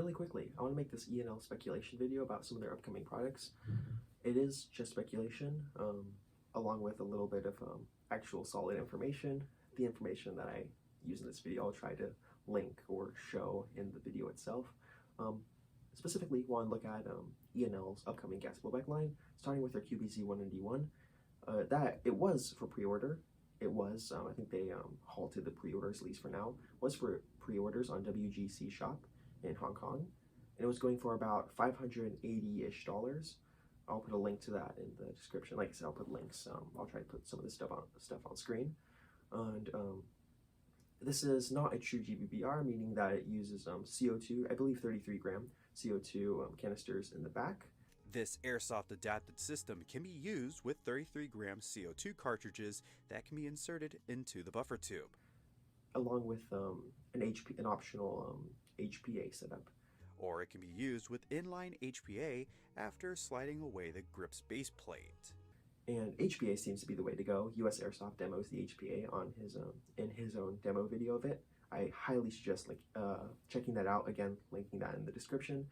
really quickly, I want to make this E&L speculation video about some of their upcoming products. It is just speculation, along with a little bit of actual solid information. The information that I use in this video, I'll try to link or show in the video itself. Specifically, want to look at E&L's upcoming gas blowback line, starting with their QBZ-191. That it was for pre-order. It was, I think they halted the pre-orders, at least for now. It was for pre-orders on WGC Shop in Hong Kong, and it was going for about $580-ish. I'll put a link to that in the description. Like I said, I'll put links. I'll try to put some of this stuff on screen. And this is not a true GBBR, meaning that it uses CO2, I believe 33-gram CO2 canisters in the back. This Airsoft adapted system can be used with 33-gram CO2 cartridges that can be inserted into the buffer tube, along with an optional HPA setup. Or it can be used with inline HPA after sliding away the grip's base plate. And HPA seems to be the way to go. US Airsoft demos the HPA on in his own demo video of it. I highly suggest checking that out. Again, linking that in the description.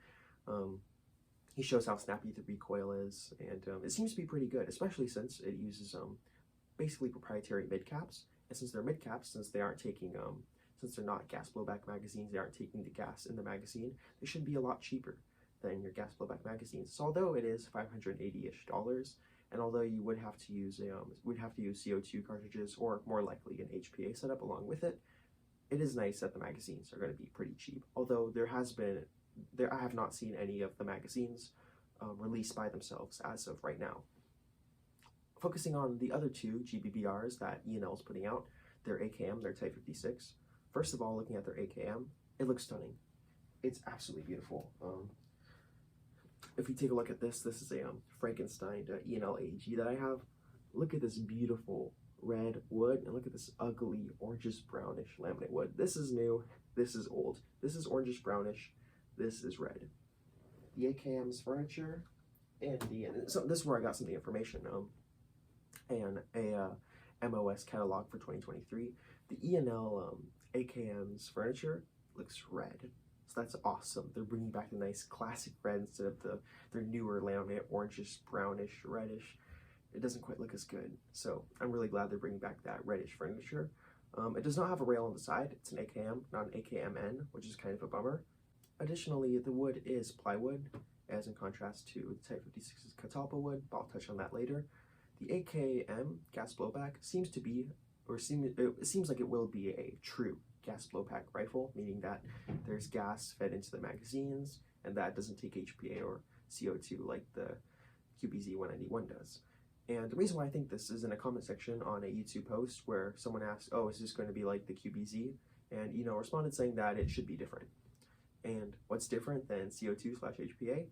He shows how snappy the recoil is, and it seems to be pretty good, especially since it uses basically proprietary mid caps. And since they're mid caps, since they aren't taking since they're not gas blowback magazines, they aren't taking the gas in the magazine, they should be a lot cheaper than your gas blowback magazines. So although it is $580-ish, and although you would have to use CO2 cartridges, or more likely an HPA setup along with it, it is nice that the magazines are going to be pretty cheap. Although I have not seen any of the magazines released by themselves as of right now. Focusing on the other two GBBRs that E&L is putting out, their AKM, their Type 56. First of all, looking at their AKM, it looks stunning. It's absolutely beautiful. If you take a look at this is a Frankenstein E&L AG that I have. Look at this beautiful red wood, and look at this ugly orangish brownish laminate wood. This is new, this is old. This is orangish brownish, this is red. The AKM's furniture, and so this is where I got some of the information, and a MOS catalog for 2023. The E&L AKM's furniture looks red, so that's awesome. They're bringing back the nice classic red instead of their newer laminate orangish, brownish, reddish. It doesn't quite look as good, so I'm really glad they're bringing back that reddish furniture. It does not have a rail on the side. It's an AKM, not an AKMN, which is kind of a bummer. Additionally, the wood is plywood, as in contrast to the Type 56's catalpa wood, but I'll touch on that later. The AKM gas blowback seems like it will be a true gas blowback rifle, meaning that there's gas fed into the magazines, and that doesn't take HPA or CO2 like the QBZ-191 does. And the reason why I think this is in a comment section on a YouTube post where someone asked, oh, is this going to be like the QBZ? And responded saying that it should be different. And what's different than CO2/HPA?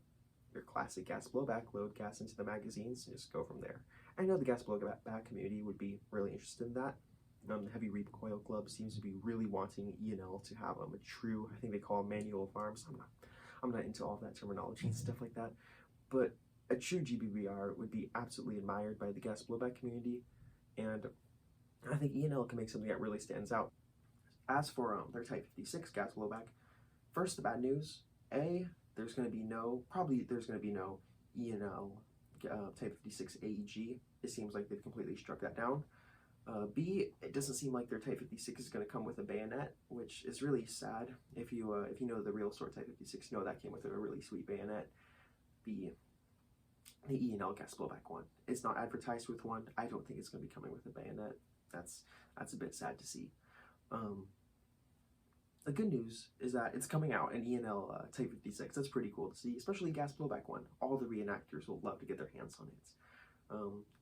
Your classic gas blowback, load gas into the magazines and just go from there. I know the gas blowback community would be really interested in that. The Heavy Recoil Club seems to be really wanting E&L to have a true, I think they call them manual of arms. I'm not into all that terminology and stuff like that, but a true GBBR would be absolutely admired by the gas blowback community, and I think E&L can make something that really stands out. As for their Type 56 gas blowback, first, the bad news. A, there's going to be no E&L Type 56 AEG. It seems like they've completely struck that down. B, it doesn't seem like their Type 56 is going to come with a bayonet, which is really sad. If you know the real store Type 56, you know that came with a really sweet bayonet. B, the E&L gas blowback one, it's not advertised with one. I don't think it's going to be coming with a bayonet. That's a bit sad to see. The good news is that it's coming out in E&L Type 56. That's pretty cool to see, especially gas blowback one. All the reenactors will love to get their hands on it.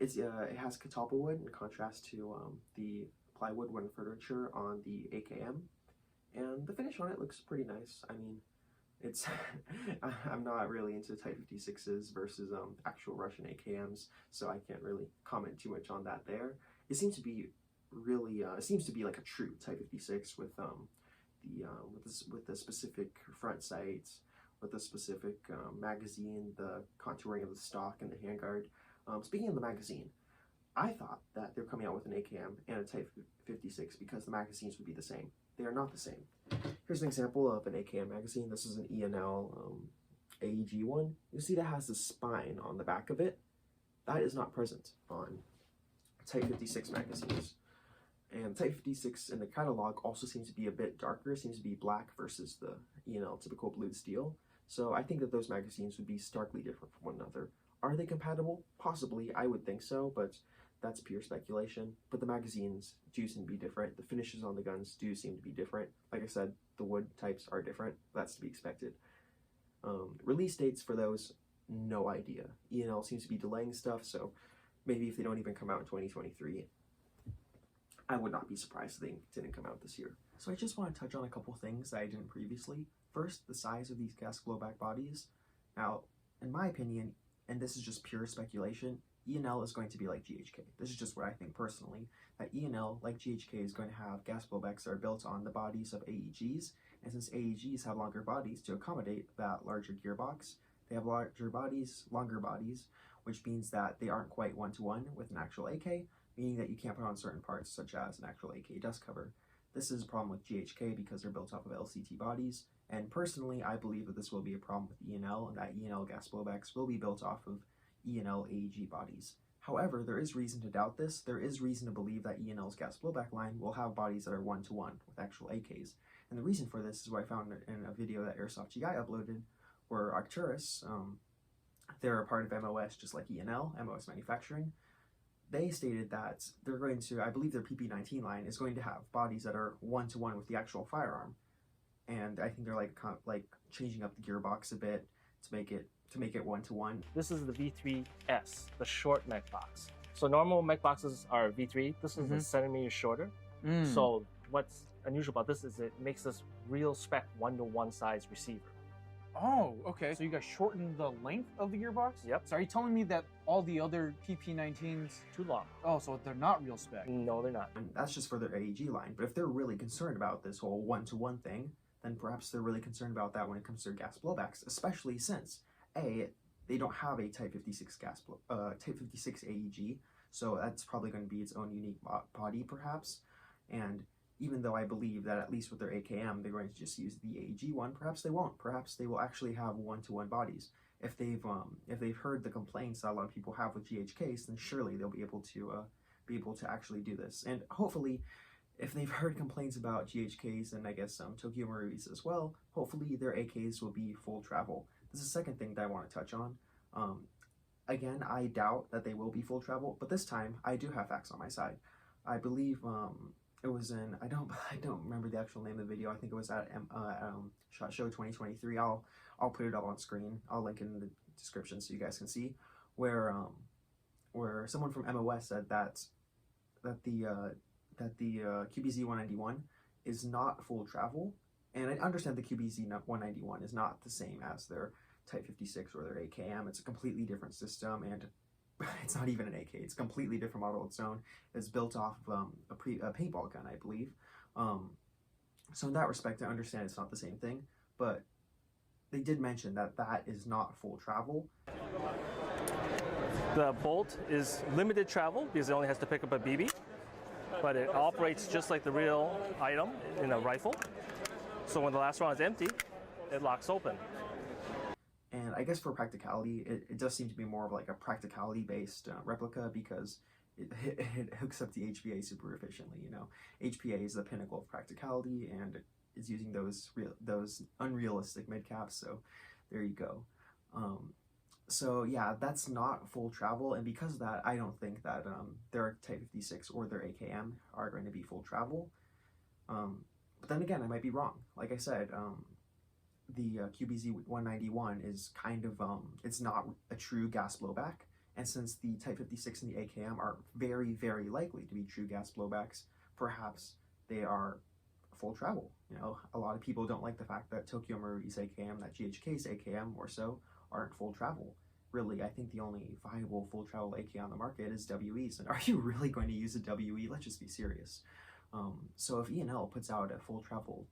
It has catalpa wood in contrast to the plywood wooden furniture on the AKM, and the finish on it looks pretty nice. I mean, it's I'm not really into Type 56s versus actual Russian AKMs, so I can't really comment too much on that there. It seems to be really it seems to be like a true Type 56 with the specific front sights, with the specific magazine, the contouring of the stock, and the handguard. Speaking of the magazine, I thought that they're coming out with an AKM and a Type 56 because the magazines would be the same. They are not the same. Here's an example of an AKM magazine. This is an E&L AEG one. You see that has the spine on the back of it. That is not present on Type 56 magazines. And Type 56 in the catalog also seems to be a bit darker. It seems to be black versus the E&L typical blue steel. So I think that those magazines would be starkly different from one another. Are they compatible? Possibly, I would think so, but that's pure speculation. But the magazines do seem to be different. The finishes on the guns do seem to be different. Like I said, the wood types are different. That's to be expected. Release dates for those, no idea. E&L seems to be delaying stuff, so maybe if they don't even come out in 2023, I would not be surprised if they didn't come out this year. So I just want to touch on a couple things that I didn't previously. First, the size of these gas blowback bodies. Now, in my opinion, and this is just pure speculation, E&L is going to be like GHK. This is just what I think personally, that E&L, like GHK, is going to have gas blowbacks that are built on the bodies of AEGs, and since AEGs have longer bodies to accommodate that larger gearbox, they have larger bodies, longer bodies, which means that they aren't quite one-to-one with an actual AK, meaning that you can't put on certain parts such as an actual AK dust cover. This is a problem with GHK because they're built off of LCT bodies, and personally I believe that this will be a problem with E&L, and that E&L gas blowbacks will be built off of E&L AEG bodies. However, there is reason to doubt this. There is reason to believe that E&L's gas blowback line will have bodies that are one-to-one with actual AKs. And the reason for this is what I found in a video that Airsoft GI uploaded, where Arcturus, they're a part of MOS just like E&L, MOS Manufacturing. They stated that they're going to, I believe their PP19 line is going to have bodies that are one-to-one with the actual firearm. And I think they're like changing up the gearbox a bit to make it one-to-one. This is the V3S, the short mech box. So normal mech boxes are V3. This is a centimeter shorter. So what's unusual about this is it makes this real spec one-to-one size receiver. Oh, okay. So you guys shortened the length of the gearbox? Yep. So are you telling me that all the other PP19s... Too long. Oh, so they're not real spec? No, they're not. And that's just for their AEG line. But if they're really concerned about this whole one-to-one thing, then perhaps they're really concerned about that when it comes to their gas blowbacks, especially since, A, they don't have a Type 56 Type 56 AEG, so that's probably going to be its own unique body, perhaps. And even though I believe that at least with their AKM, they're going to just use the AEG one, perhaps they won't. Perhaps they will actually have one-to-one bodies. If they've heard the complaints that a lot of people have with GHKs, then surely they'll be able to actually do this. And hopefully, if they've heard complaints about GHKs and I guess Tokyo Maruis as well, hopefully their AKs will be full travel. This is the second thing that I want to touch on. Again, I doubt that they will be full travel, but this time I do have facts on my side. I believe it was in, I don't remember the actual name of the video. I think it was at SHOT Show 2023. I'll put it up on screen. I'll link it in the description so you guys can see where someone from MOS said that the QBZ 191 is not full travel, and I understand the QBZ 191 is not the same as their Type 56 or their AKM. It's a completely different system, and it's not even an AK. It's a completely different model of its own. It's built off of a paintball gun, I believe. So in that respect, I understand it's not the same thing, but they did mention that that is not full travel. The bolt is limited travel because it only has to pick up a BB, but it operates just like the real item in a rifle. So when the last round is empty, it locks open. And I guess for practicality, it does seem to be more of like a practicality-based replica because it hooks up the HPA super efficiently. You know, HPA is the pinnacle of practicality, and it's using those unrealistic mid caps. So there you go. So yeah, that's not full travel, and because of that, I don't think that their Type 56 or their AKM are going to be full travel. But then again, I might be wrong. Like I said, the QBZ 191 is kind of, it's not a true gas blowback. And since the Type 56 and the AKM are very, very likely to be true gas blowbacks, perhaps they are full travel. You know, a lot of people don't like the fact that Tokyo Marui's AKM, that GHK's AKM more so, aren't full travel. Really, I think the only viable full travel AK on the market is WEs. And are you really going to use a WE? Let's just be serious. So if E&L puts out a full travel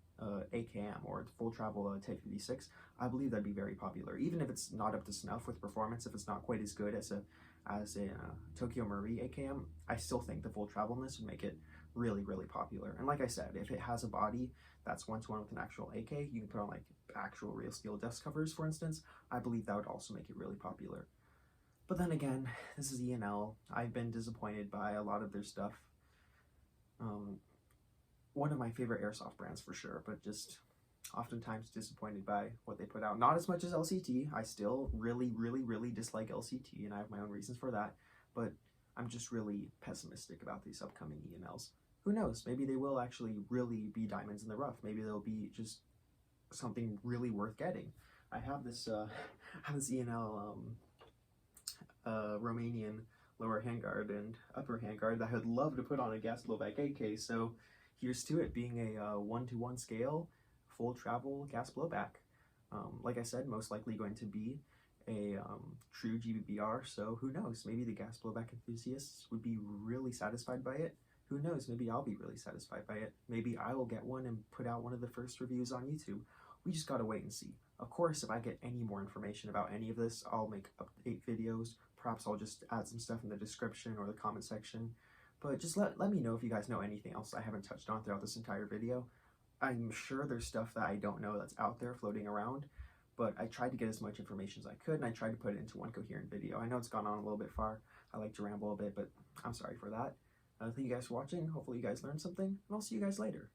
AKM or full travel Type 56, I believe that'd be very popular. Even if it's not up to snuff with performance, if it's not quite as good as a Tokyo Marui AKM, I still think the full travelness would make it really, really popular. And like I said, if it has a body that's one-to-one with an actual AK, you can put on like actual real steel dust covers, for instance. I believe that would also make it really popular. But then again, this is E&L. I've been disappointed by a lot of their stuff. One of my favorite airsoft brands for sure, but just oftentimes disappointed by what they put out. Not as much as LCT. I still really, really, really dislike LCT, and I have my own reasons for that. But I'm just really pessimistic about these upcoming E&Ls. Who knows? Maybe they will actually really be diamonds in the rough. Maybe they'll be just something really worth getting. I have this E&L Romanian lower handguard and upper handguard that I would love to put on a gas blowback AK. So here's to it being a 1-to-1 scale, full travel gas blowback. Like I said, most likely going to be a true GBBR, so who knows, maybe the gas blowback enthusiasts would be really satisfied by it. Who knows, maybe I'll be really satisfied by it. Maybe I will get one and put out one of the first reviews on YouTube. We just gotta wait and see. Of course, if I get any more information about any of this, I'll make update videos. Perhaps I'll just add some stuff in the description or the comment section. But just let me know if you guys know anything else I haven't touched on throughout this entire video. I'm sure there's stuff that I don't know that's out there floating around, but I tried to get as much information as I could, and I tried to put it into one coherent video. I know it's gone on a little bit far. I like to ramble a bit, but I'm sorry for that. Thank you guys for watching. Hopefully you guys learned something, and I'll see you guys later.